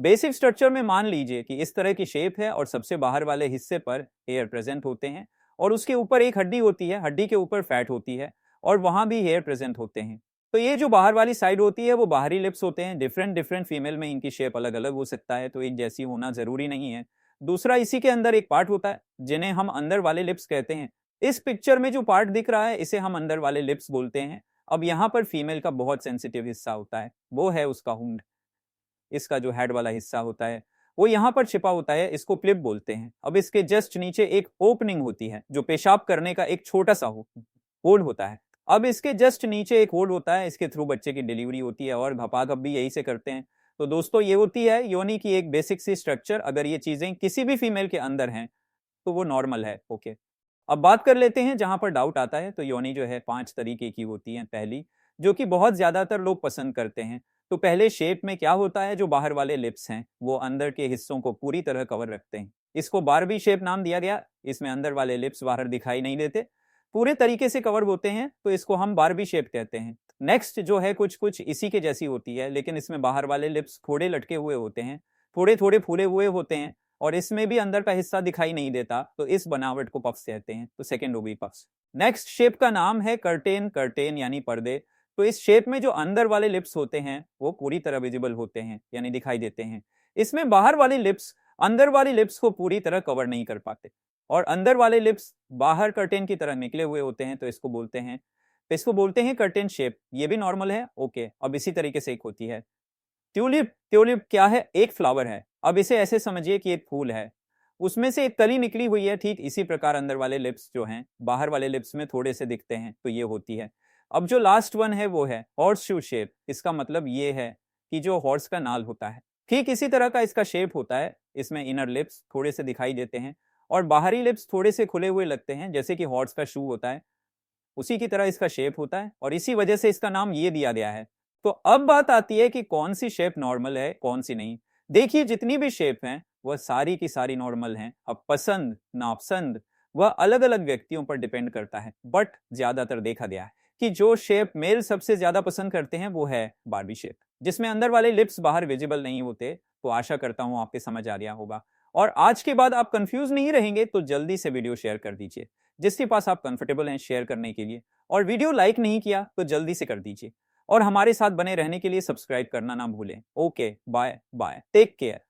Basic structure में मान लीजिए कि इस तरह की शेप है और सबसे बाहर वाले हिस्से पर हेयर प्रेजेंट होते हैं और उसके ऊपर एक हड्डी होती है, हड्डी के ऊपर फैट होती है और वहां भी हेयर प्रेजेंट होते हैं। तो ये जो बाहर वाली साइड होती है वो बाहरी लिप्स होते हैं। डिफरेंट डिफरेंट फीमेल में इनकी शेप अलग अलग हो सकता है, तो एक जैसी होना जरूरी नहीं है। दूसरा, इसी के अंदर एक पार्ट होता है जिन्हें हम अंदर वाले लिप्स कहते हैं। इस पिक्चर में जो पार्ट दिख रहा है इसे हम अंदर वाले लिप्स बोलते हैं। अब यहाँ पर फीमेल का बहुत सेंसिटिव हिस्सा होता है, वो है उसका हुंड। इसका जो हेड वाला हिस्सा होता है वो यहाँ पर छिपा होता है, इसको प्लिप बोलते हैं। अब इसके जस्ट नीचे एक ओपनिंग होती है जो पेशाब करने का एक छोटा सा होल होता है। अब इसके जस्ट नीचे एक होल होता है, इसके थ्रू बच्चे की डिलीवरी होती है और घपाघप भी यही से करते हैं। तो दोस्तों ये होती है योनि की एक बेसिक सी स्ट्रक्चर। अगर ये चीजें किसी भी फीमेल के अंदर हैं तो वो नॉर्मल है। ओके, अब बात कर लेते हैं जहां पर डाउट आता है। तो योनि जो है 5 तरीके की होती है। पहली, जो कि बहुत ज्यादातर लोग पसंद करते हैं, तो पहले शेप में क्या होता है, जो बाहर वाले लिप्स हैं वो अंदर के हिस्सों को पूरी तरह कवर रखते हैं। इसको बारबी शेप नाम दिया गया। इसमें अंदर वाले लिप्स बाहर दिखाई नहीं देते, पूरे तरीके से कवर होते हैं, तो इसको हम बारबी शेप कहते हैं। नेक्स्ट जो है कुछ कुछ इसी के जैसी होती है, लेकिन इसमें बाहर वाले लिप्स थोड़े लटके हुए होते हैं, थोड़े थोड़े फूले हुए होते हैं और इसमें भी अंदर का हिस्सा दिखाई नहीं देता, तो इस बनावट को पफ्स कहते हैं। तो सेकेंड हो गई पफ्स। नेक्स्ट शेप का नाम है कर्टेन। कर्टेन यानी पर्दे। तो इस शेप में जो अंदर वाले लिप्स होते हैं वो पूरी तरह विजिबल होते हैं, यानी दिखाई देते हैं। इसमें बाहर वाली लिप्स अंदर वाली लिप्स को पूरी तरह कवर नहीं कर पाते और अंदर वाले लिप्स बाहर कर्टेन की तरह निकले हुए होते हैं, तो इसको बोलते हैं कर्टेन शेप। ये भी नॉर्मल है। ओके, अब इसी तरीके से एक होती है ट्यूलिप। ट्यूलिप क्या है? एक फ्लावर है। अब इसे ऐसे समझिए कि एक फूल है, उसमें से एक कली निकली हुई है। ठीक इसी प्रकार अंदर वाले लिप्स जो हैं बाहर वाले लिप्स में थोड़े से दिखते हैं, तो ये होती है। अब जो लास्ट वन है वो है हॉर्स शू शेप। इसका मतलब ये है कि जो हॉर्स का नाल होता है, ठीक इसी तरह का इसका शेप होता है। इसमें इनर लिप्स थोड़े से दिखाई देते हैं और बाहरी लिप्स थोड़े से खुले हुए लगते हैं, जैसे कि हॉर्स का शू होता है उसी की तरह इसका शेप होता है और इसी वजह से इसका नाम ये दिया गया है। तो अब बात आती है कि कौन सी शेप नॉर्मल है, कौन सी नहीं। देखिए, जितनी भी शेप हैं वह सारी की सारी नॉर्मल हैं। अब पसंद नापसंद वह अलग अलग व्यक्तियों पर डिपेंड करता है, बट ज्यादातर देखा गया है कि जो शेप मेल सबसे ज्यादा पसंद करते हैं वो है बारबी शेप, जिसमें अंदर वाले लिप्स बाहर विजिबल नहीं होते। तो आशा करता हूं आपके समझ आ गया होगा और आज के बाद आप कंफ्यूज नहीं रहेंगे। तो जल्दी से वीडियो शेयर कर दीजिए जिसके पास आप कंफर्टेबल हैं शेयर करने के लिए, और वीडियो लाइक नहीं किया तो जल्दी से कर दीजिए और हमारे साथ बने रहने के लिए सब्सक्राइब करना ना भूलें। Okay, bye bye, take care.